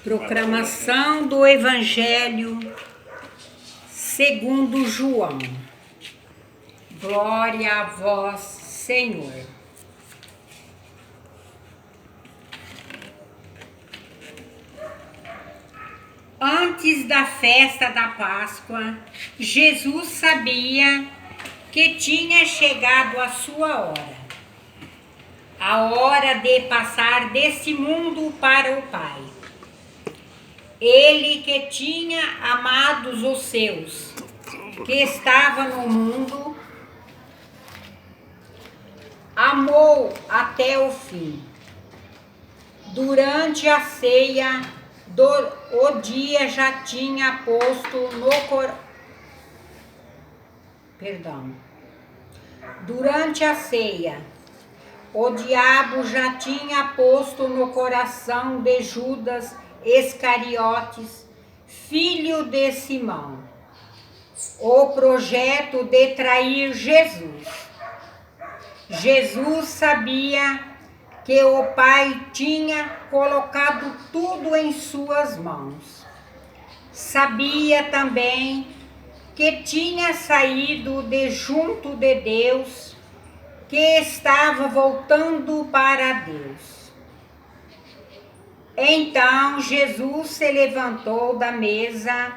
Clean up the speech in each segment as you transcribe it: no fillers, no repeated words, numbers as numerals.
Proclamação do Evangelho segundo João. Glória a vós, Senhor. Antes da festa da Páscoa, Jesus sabia que tinha chegado a sua hora, a hora de passar desse mundo para o Pai. Ele que tinha amado os seus, que estava no mundo, amou até o fim. Durante a ceia, o dia já tinha posto no Durante a ceia, o diabo já tinha posto no coração de Judas Iscariotes, filho de Simão, o projeto de trair Jesus. Jesus sabia que o Pai tinha colocado tudo em suas mãos. Sabia também que tinha saído de junto de Deus, que estava voltando para Deus. Então Jesus se levantou da mesa,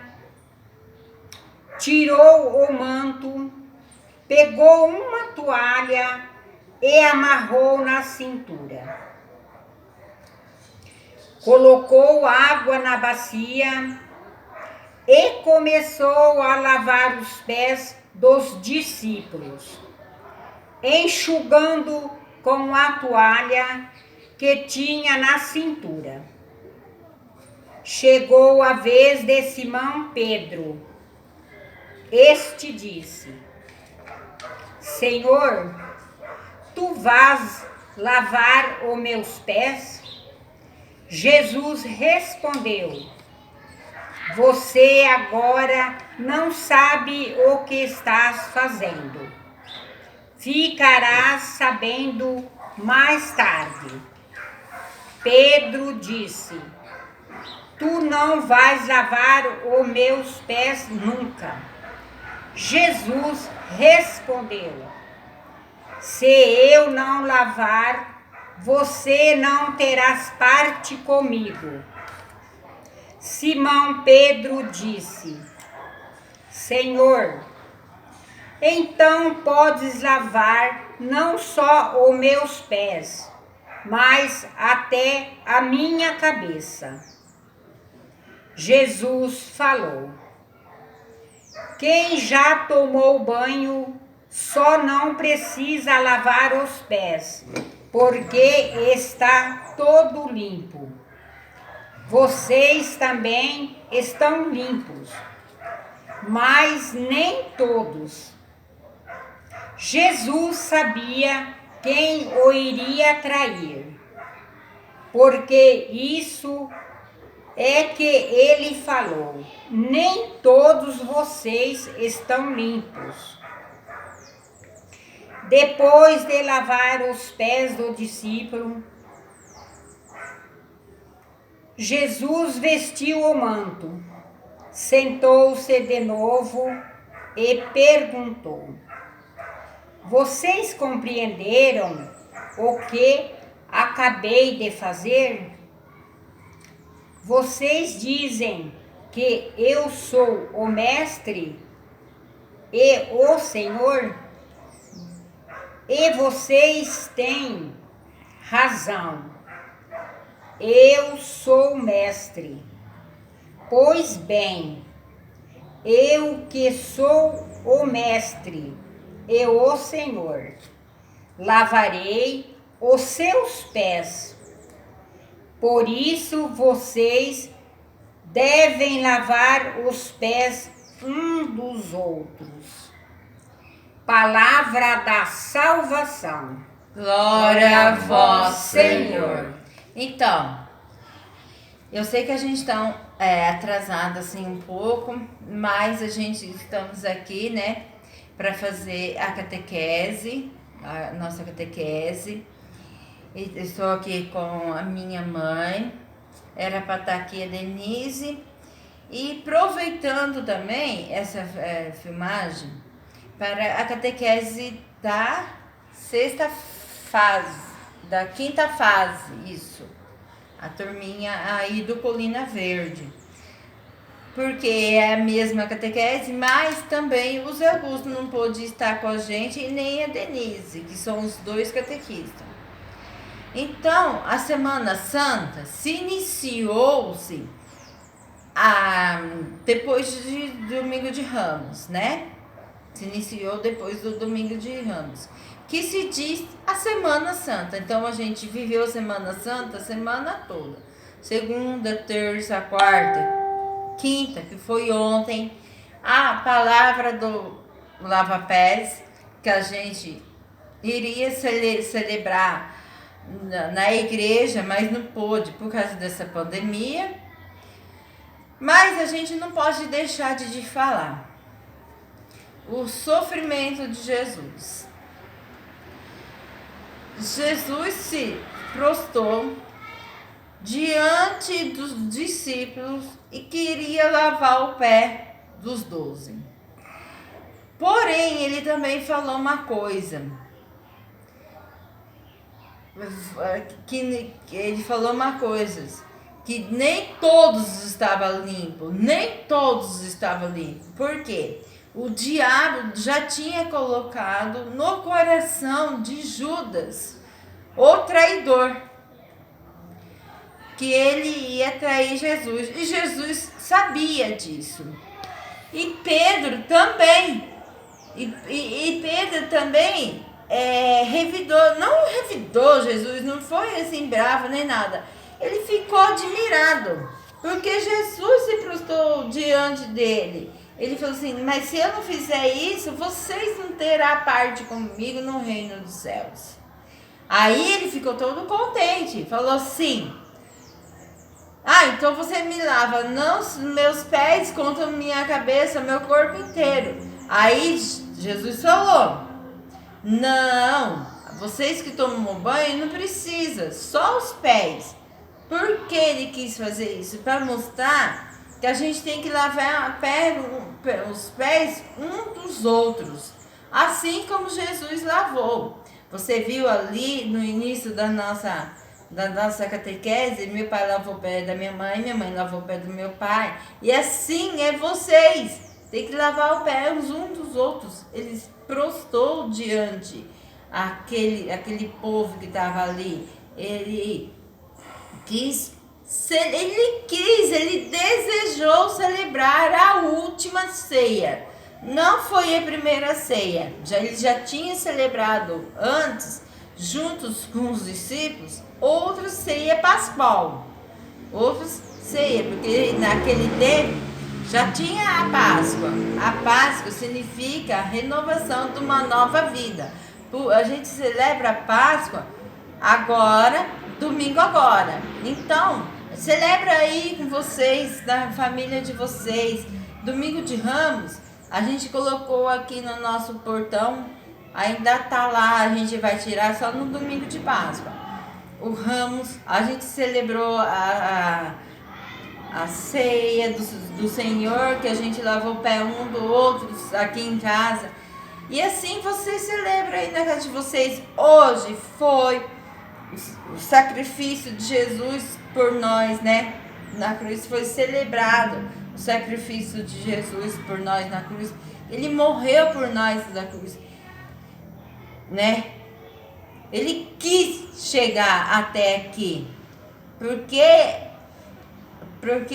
tirou o manto, pegou uma toalha e amarrou na cintura. Colocou água na bacia e começou a lavar os pés dos discípulos, enxugando com a toalha que tinha na cintura. Chegou a vez de Simão Pedro. Este disse: Senhor, tu vás lavar os meus pés? Jesus respondeu: Você agora não sabe o que estás fazendo. Ficarás sabendo mais tarde. Pedro disse: Tu não vais lavar os meus pés nunca. Jesus respondeu: Se eu não lavar, você não terás parte comigo. Simão Pedro disse: Senhor, então podes lavar não só os meus pés, mas até a minha cabeça. Jesus falou: Quem já tomou banho só não precisa lavar os pés, porque está todo limpo. Vocês também estão limpos, mas nem todos. Jesus sabia quem o iria trair, porque isso é que ele falou: nem todos vocês estão limpos. Depois de lavar os pés do discípulo, Jesus vestiu o manto, sentou-se de novo e perguntou: Vocês compreenderam o que acabei de fazer? Vocês dizem que eu sou o Mestre e o Senhor, e vocês têm razão. Eu sou o Mestre. Pois bem, eu que sou o Mestre e o Senhor, lavarei os seus pés. Por isso vocês devem lavar os pés uns dos outros. Palavra da salvação. Glória a vós, Senhor. Então, eu sei que a gente está atrasado assim um pouco, mas a gente estamos aqui, né, para fazer a catequese, a nossa catequese. Estou aqui com a minha mãe, Era para estar aqui a Denise. E aproveitando também essa filmagem para a catequese da sexta fase, da quinta fase, isso. A turminha aí do Colina Verde. Porque é a mesma catequese, mas também o Zé Augusto não pôde estar com a gente e nem a Denise, que são os dois catequistas. Então, a Semana Santa se iniciou-se depois de Domingo de Ramos, né? Se iniciou depois do Domingo de Ramos, que se diz a Semana Santa. Então, a gente viveu a Semana Santa a semana toda. Segunda, terça, quarta, quinta, que foi ontem, a palavra do lava-pés, que a gente iria celebrar na igreja, mas não pôde por causa dessa pandemia. Mas a gente não pode deixar de falar o sofrimento de Jesus. Jesus se prostrou diante dos discípulos e queria lavar o pé dos 12. Porém, ele também falou uma coisa. Que nem todos estavam limpos. Por quê? O diabo já tinha colocado no coração de Judas, o traidor, que ele ia trair Jesus. E Jesus sabia disso. E Pedro também. Pedro também não revidou Jesus, não foi assim bravo nem nada. Ele ficou admirado, porque Jesus se prostrou diante dele. Ele falou assim: mas se eu não fizer isso, vocês não terão parte comigo no reino dos céus. Aí ele ficou todo contente, falou assim: então você me lava não os meus pés, quanto minha cabeça, meu corpo inteiro. Aí Jesus falou: não, vocês que tomam banho não precisa, só os pés. Por que ele quis fazer isso? Para mostrar que a gente tem que lavar os pés um dos outros, assim como Jesus lavou. Você viu ali no início da nossa catequese, meu pai lavou o pé da minha mãe lavou o pé do meu pai. E assim é vocês, tem que lavar o pé uns dos outros. Ele prostrou diante aquele povo que estava ali. Ele desejou celebrar a última ceia. Não foi a primeira ceia. Ele já tinha celebrado antes, juntos com os discípulos, outra ceia pascual. Outra ceia, porque naquele tempo já tinha a Páscoa. A Páscoa significa a renovação de uma nova vida. A gente celebra a Páscoa agora, domingo agora. Então, celebra aí com vocês, da família de vocês. Domingo de Ramos, a gente colocou aqui no nosso portão. Ainda tá lá, a gente vai tirar só no domingo de Páscoa. O Ramos, a gente celebrou a ceia do Senhor, que a gente lavou o pé um do outro aqui em casa. E assim vocês celebram aí na casa de vocês. Hoje foi o sacrifício de Jesus por nós, né? Na cruz foi celebrado o sacrifício de Jesus por nós na cruz. Ele morreu por nós na cruz, né? Ele quis chegar até aqui, porque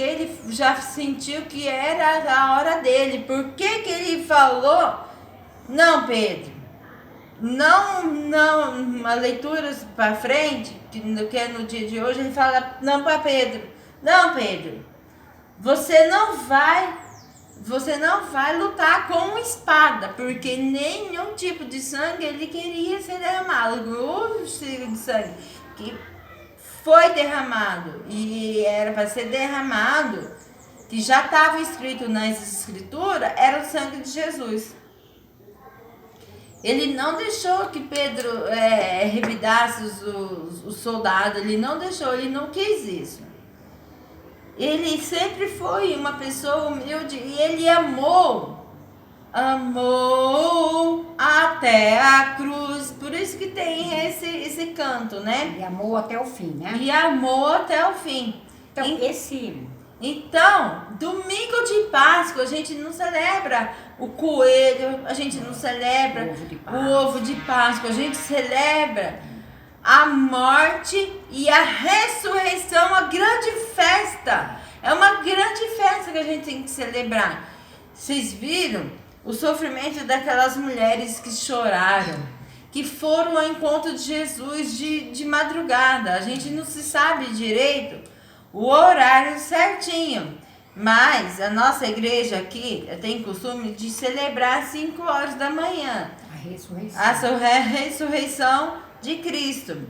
ele já sentiu que era a hora dele. Por que ele falou: não, Pedro, não, a leitura para frente, que é no dia de hoje, ele fala não para Pedro: não, Pedro, você não vai lutar com espada, porque nenhum tipo de sangue ele queria ser derramado. O tipo de sangue que foi derramado e era para ser derramado, que já estava escrito nas escrituras, era o sangue de Jesus. Ele não deixou que Pedro revidasse os soldados, ele não deixou, ele não quis isso. Ele sempre foi uma pessoa humilde e ele amou até a cruz. Por isso que tem esse canto, né? Ele amou até o fim, né? E amou até o fim. Então, domingo de Páscoa, a gente não celebra o coelho, a gente não celebra o ovo de Páscoa, a gente celebra a morte e a ressurreição, a grande festa. É uma grande festa que a gente tem que celebrar. Vocês viram o sofrimento daquelas mulheres que choraram, que foram ao encontro de Jesus de madrugada. A gente não se sabe direito o horário certinho, mas a nossa igreja aqui tem costume de celebrar às 5 horas da manhã. A ressurreição de Cristo.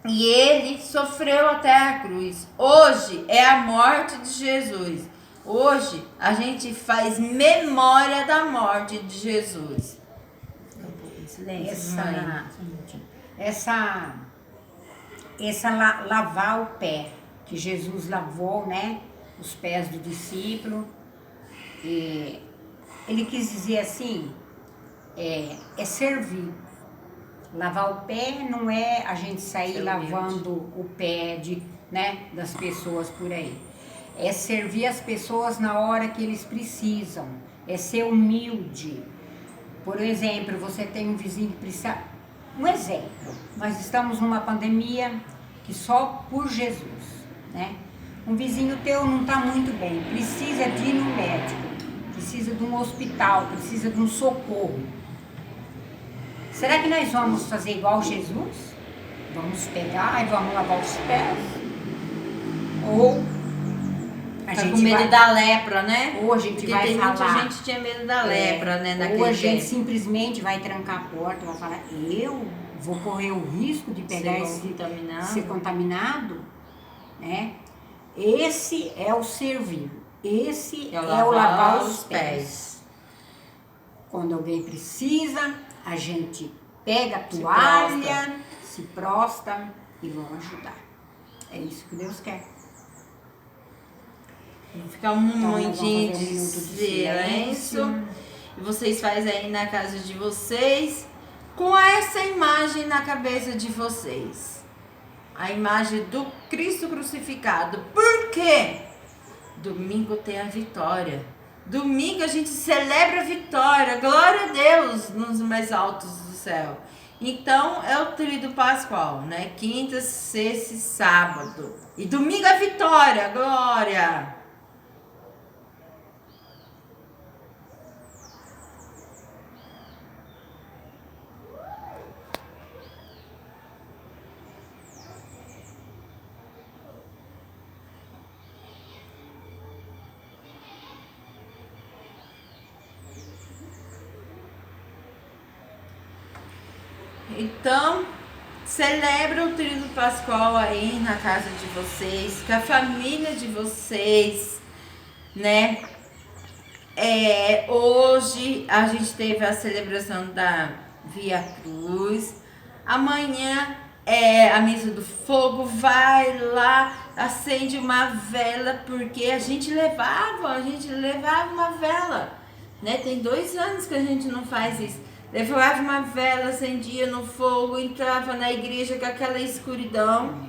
E ele sofreu até a cruz. Hoje é a morte de Jesus. Hoje a gente faz memória da morte de Jesus. Lavar o pé, que Jesus lavou, né, os pés do discípulo. E ele quis dizer assim, é servir. Lavar o pé não é a gente sair lavando o pé das pessoas por aí. É servir as pessoas na hora que eles precisam. É ser humilde. Por exemplo, você tem um vizinho que precisa... Um exemplo, nós estamos numa pandemia que só por Jesus, né? Um vizinho teu não está muito bem, precisa de ir no médico, precisa de um hospital, precisa de um socorro. Será que nós vamos fazer igual Jesus? Vamos pegar e vamos lavar os pés? Ou a gente com medo da lepra, né? Ou a gente vai falar... Muita gente tinha medo da lepra, né? Ou a gente simplesmente vai trancar a porta, vai falar, eu vou correr o risco de pegar ser contaminado, né? Esse é o servir. Esse é o lavar os pés. Quando alguém precisa, a gente pega a toalha, se prostra e vão ajudar. É isso que Deus quer. Vou ficar um momentinho de silêncio. E vocês fazem aí na casa de vocês, com essa imagem na cabeça de vocês. A imagem do Cristo crucificado. Por quê? Domingo tem a vitória. Domingo a gente celebra a vitória. Glória a Deus nos mais altos do céu. Então é o tríduo pascual, né? Quinta, sexta e sábado. E domingo é vitória. Glória! Então, celebra o tríduo pascual aí na casa de vocês, com a família de vocês, né? Hoje a gente teve a celebração da Via Cruz. Amanhã é a missa do fogo. Vai lá, acende uma vela, porque a gente levava uma vela, né? Tem 2 anos que a gente não faz isso. Levava uma vela, acendia no fogo, entrava na igreja com aquela escuridão,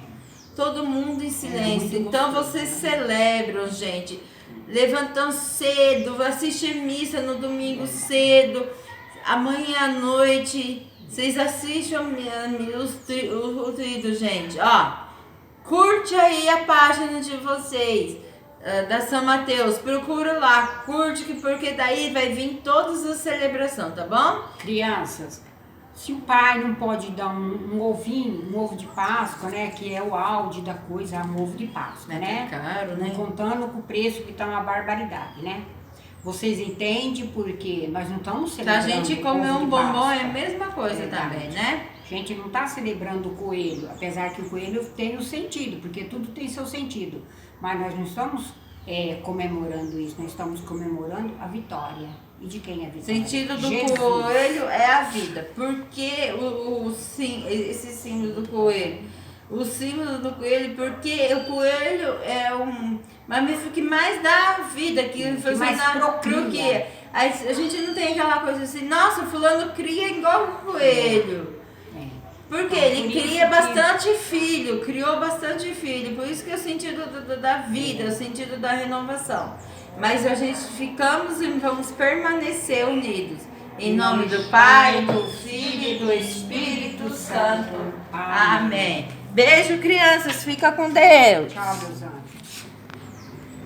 todo mundo em silêncio. Então vocês celebram, gente, levantam cedo, assistem missa no domingo cedo, amanhã à noite, vocês assistem o tríduo, gente. Ó, curte aí a página de vocês, da São Mateus, procura lá, curte, porque daí vai vir todas as celebrações, tá bom? Crianças, se o pai não pode dar um ovinho, um ovo de Páscoa, né, que é o auge da coisa, um ovo de Páscoa, né? Caro, né? Contando com o preço que tá uma barbaridade, né? Vocês entendem porque nós não estamos celebrando. Pra gente comer um bombom é a mesma coisa também, né? A gente não está celebrando o coelho, apesar que o coelho tem um sentido, porque tudo tem seu sentido. Mas nós não estamos comemorando isso, nós estamos comemorando a vitória. E de quem é a vitória? O sentido do Jesus. coelho é a vida. Porque esse símbolo do coelho? o símbolo do coelho, porque o coelho é um mamífero que mais dá vida, que foi mais procria. A gente não tem aquela coisa assim, nossa, fulano cria igual o coelho. Porque ele cria bastante filho, criou bastante filho, por isso que é o sentido da vida, o sentido da renovação. Mas a gente ficamos e vamos permanecer unidos. Em nome do Pai, do Filho e do Espírito Santo. Amém. Beijo, crianças. Fica com Deus. Tchau, meus anjos.